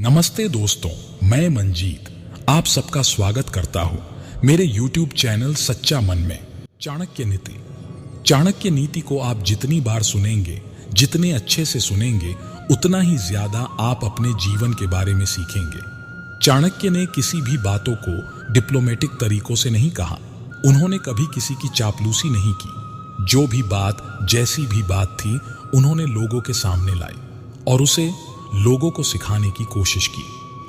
नमस्ते दोस्तों, मैं मंजीत आप सबका स्वागत करता हूं मेरे YouTube चैनल सच्चा मन में। चाणक्य नीति को आप जितनी बार सुनेंगे, जितने अच्छे से सुनेंगे, उतना ही ज्यादा आप अपने जीवन के बारे में सीखेंगे। चाणक्य ने किसी भी बातों को डिप्लोमेटिक तरीकों से नहीं कहा। उन्होंने कभी किसी की चापलूसी नहीं की। जो भी बात, जैसी भी बात थी, उन्होंने लोगों के सामने लाई और उसे लोगों को सिखाने की कोशिश की।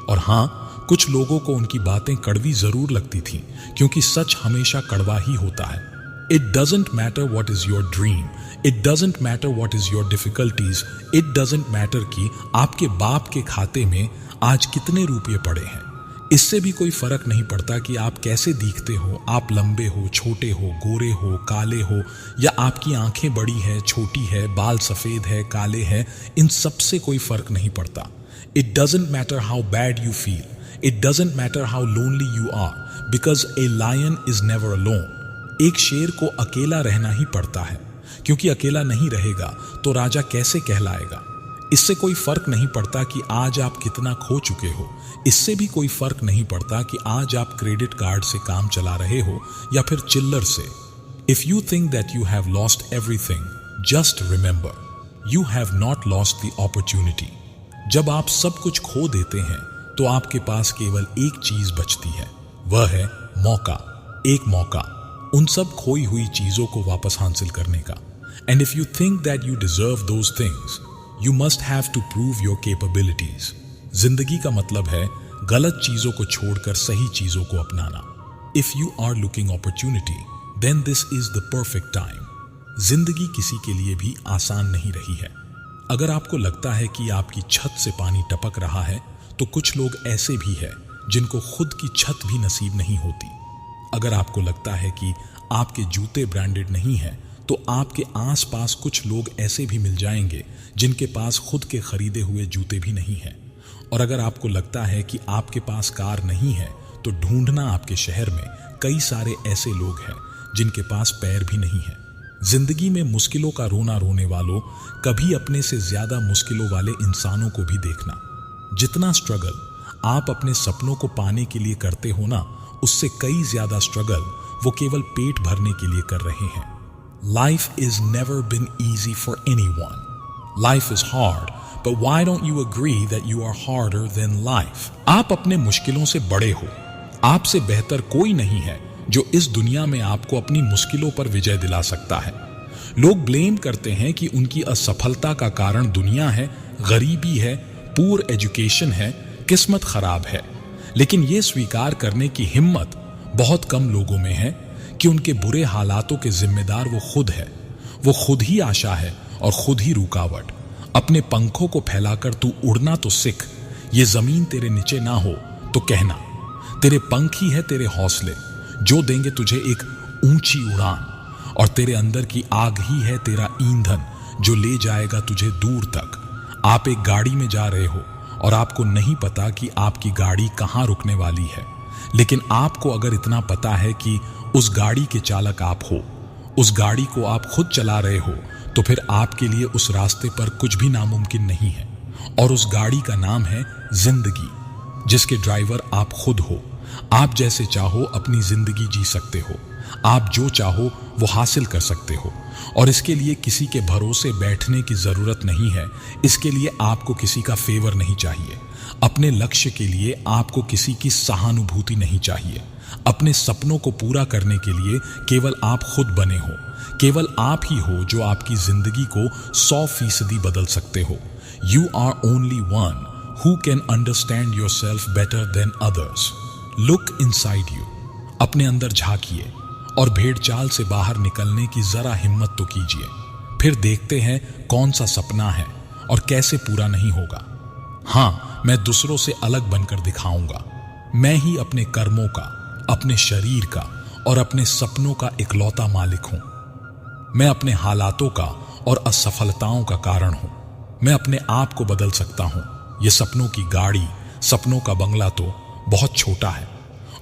और हाँ, कुछ लोगों को उनकी बातें कड़वी जरूर लगती थीं, क्योंकि सच हमेशा कड़वा ही होता है। It doesn't matter what is your dream, it doesn't matter what is your difficulties, it doesn't matter कि आपके बाप के खाते में आज कितने रुपये पड़े हैं। इससे भी कोई फर्क नहीं पड़ता कि आप कैसे दिखते हो, आप लंबे हो, छोटे हो, गोरे हो, काले हो, या आपकी आंखें बड़ी है, छोटी है, बाल सफेद है, काले हैं। इन सब से कोई फर्क नहीं पड़ता। It doesn't matter how bad you feel, it doesn't matter how lonely you are, because a lion is never alone. एक शेर को अकेला रहना ही पड़ता है, क्योंकि अकेला नहीं रहेगा तो राजा कैसे कहलाएगा। इससे कोई फर्क नहीं पड़ता कि आज आप कितना खो चुके हो। इससे भी कोई फर्क नहीं पड़ता कि आज आप क्रेडिट कार्ड से काम चला रहे हो या फिर चिल्लर से। If you think that you have lost everything, just remember you have not lost the opportunity. जब आप सब कुछ खो देते हैं तो आपके पास केवल एक चीज बचती है, वह है मौका। एक मौका उन सब खोई हुई चीजों को वापस हासिल करने का। And if you think that you deserve those things, You must have to prove your capabilities. जिंदगी का मतलब है गलत चीजों को छोड़कर सही चीजों को अपनाना। If you are looking opportunity, then this is the perfect time. जिंदगी किसी के लिए भी आसान नहीं रही है। अगर आपको लगता है कि आपकी छत से पानी टपक रहा है, तो कुछ लोग ऐसे भी हैं जिनको खुद की छत भी नसीब नहीं होती। अगर आपको लगता है कि आपके जूते ब्रांडेड नहीं हैं, तो आपके आसपास कुछ लोग ऐसे भी मिल जाएंगे जिनके पास खुद के खरीदे हुए जूते भी नहीं हैं। और अगर आपको लगता है कि आपके पास कार नहीं है, तो ढूंढना आपके शहर में कई सारे ऐसे लोग हैं जिनके पास पैर भी नहीं है। जिंदगी में मुश्किलों का रोना रोने वालों, कभी अपने से ज्यादा मुश्किलों वाले इंसानों को भी देखना। जितना स्ट्रगल आप अपने सपनों को पाने के लिए करते हो ना, उससे कई ज्यादा स्ट्रगल वो केवल पेट भरने के लिए कर रहे हैं। Life is never been easy for anyone. Life is hard, but why don't you agree that you are harder than life? आप अपने मुश्किलों से बड़े हो। आपसे बेहतर कोई नहीं है जो इस दुनिया में आपको अपनी मुश्किलों पर विजय दिला सकता है। लोग ब्लेम करते हैं कि उनकी असफलता का कारण दुनिया है, गरीबी है, पुअर एजुकेशन है, किस्मत खराब है। लेकिन ये स्वीकार करने की हिम्मत बहुत कम लोगों में है कि उनके बुरे हालातों के जिम्मेदार वो खुद है। वो खुद ही आशा है और खुद ही रुकावट। अपने पंखों को फैलाकर तू उड़ना तो सीख। ये जमीन तेरे नीचे ना हो तो कहना। तेरे पंख ही है तेरे हौसले जो देंगे तुझे एक ऊंची उड़ान, और तेरे अंदर की आग ही है तेरा ईंधन जो ले जाएगा तुझे दूर तक। आप एक गाड़ी में जा रहे हो और आपको नहीं पता कि आपकी गाड़ी कहाँ रुकने वाली है, लेकिन आपको अगर इतना पता है कि उस गाड़ी के चालक आप हो, उस गाड़ी को आप खुद चला रहे हो, तो फिर आपके लिए उस रास्ते पर कुछ भी नामुमकिन नहीं है। और उस गाड़ी का नाम है जिंदगी, जिसके ड्राइवर आप खुद हो। आप जैसे चाहो अपनी जिंदगी जी सकते हो। आप जो चाहो वो हासिल कर सकते हो, और इसके लिए किसी के भरोसे बैठने की जरूरत नहीं है। इसके लिए आपको किसी का फेवर नहीं चाहिए। अपने लक्ष्य के लिए आपको किसी की सहानुभूति नहीं चाहिए। अपने सपनों को पूरा करने के लिए केवल आप खुद बने हो। केवल आप ही हो जो आपकी जिंदगी को 100% बदल सकते हो। You are only one who can understand yourself better than others. Look inside you. अपने अंदर झांकिए और भेड़ चाल से बाहर निकलने की जरा हिम्मत तो कीजिए। फिर देखते हैं कौन सा सपना है और कैसे पूरा नहीं होगा। हाँ, मैं दूसरों से अलग बनकर दिखाऊंगा। मैं ही अपने कर्मों का, अपने शरीर का और अपने सपनों का इकलौता मालिक हूं। मैं अपने हालातों का और असफलताओं का कारण हूं। मैं अपने आप को बदल सकता हूं। ये सपनों की गाड़ी, सपनों का बंगला तो बहुत छोटा है,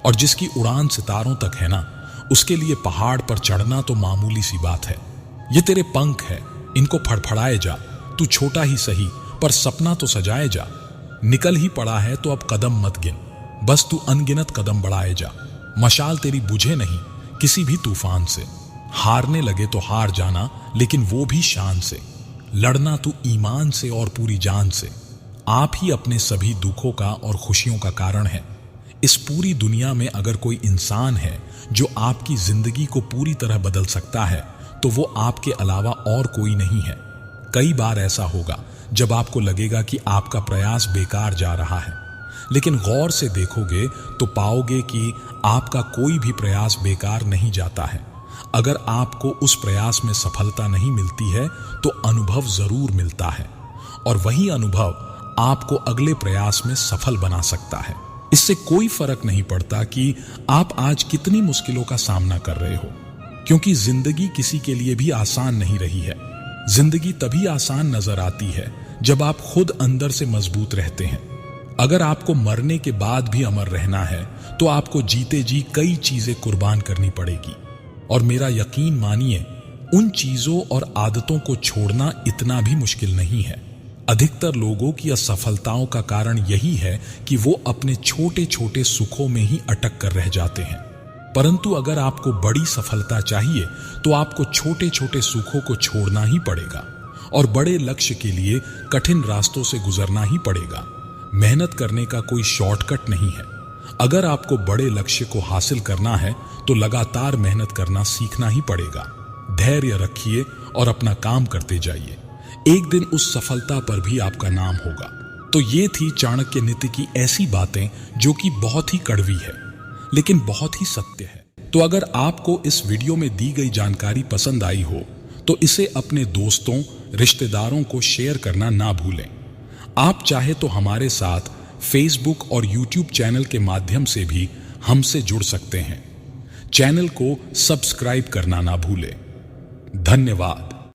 और जिसकी उड़ान सितारों तक है ना, उसके लिए पहाड़ पर चढ़ना तो मामूली सी बात है। ये तेरे पंख है, इनको फड़फड़ाए जा। तू छोटा ही सही, पर सपना तो सजाए जा। निकल ही पड़ा है तो अब कदम मत गिन, बस तू अनगिनत कदम बढ़ाए जा। मशाल तेरी बुझे नहीं किसी भी तूफान से। हारने लगे तो हार जाना, लेकिन वो भी शान से। लड़ना तू ईमान से और पूरी जान से। आप ही अपने सभी दुखों का और खुशियों का कारण है। इस पूरी दुनिया में अगर कोई इंसान है जो आपकी जिंदगी को पूरी तरह बदल सकता है तो वो आपके अलावा और कोई नहीं है। कई बार ऐसा होगा जब आपको लगेगा कि आपका प्रयास बेकार जा रहा है, लेकिन गौर से देखोगे तो पाओगे कि आपका कोई भी प्रयास बेकार नहीं जाता है। अगर आपको उस प्रयास में सफलता नहीं मिलती है तो अनुभव जरूर मिलता है, और वही अनुभव आपको अगले प्रयास में सफल बना सकता है। इससे कोई फर्क नहीं पड़ता कि आप आज कितनी मुश्किलों का सामना कर रहे हो, क्योंकि जिंदगी किसी के लिए भी आसान नहीं रही है। जिंदगी तभी आसान नजर आती है जब आप खुद अंदर से मजबूत रहते हैं। अगर आपको मरने के बाद भी अमर रहना है तो आपको जीते जी कई चीजें कुर्बान करनी पड़ेगी, और मेरा यकीन मानिए उन चीजों और आदतों को छोड़ना इतना भी मुश्किल नहीं है। अधिकतर लोगों की असफलताओं का कारण यही है कि वो अपने छोटे छोटे सुखों में ही अटक कर रह जाते हैं। परंतु अगर आपको बड़ी सफलता चाहिए तो आपको छोटे छोटे सुखों को छोड़ना ही पड़ेगा, और बड़े लक्ष्य के लिए कठिन रास्तों से गुजरना ही पड़ेगा। मेहनत करने का कोई शॉर्टकट नहीं है। अगर आपको बड़े लक्ष्य को हासिल करना है तो लगातार मेहनत करना सीखना ही पड़ेगा। धैर्य रखिए और अपना काम करते जाइए। एक दिन उस सफलता पर भी आपका नाम होगा। तो ये थी चाणक्य नीति की ऐसी बातें जो कि बहुत ही कड़वी है, लेकिन बहुत ही सत्य है। तो अगर आपको इस वीडियो में दी गई जानकारी पसंद आई हो तो इसे अपने दोस्तों, रिश्तेदारों को शेयर करना ना भूलें। आप चाहे तो हमारे साथ फेसबुक और यूट्यूब चैनल के माध्यम से भी हमसे जुड़ सकते हैं। चैनल को सब्सक्राइब करना ना भूलें। धन्यवाद।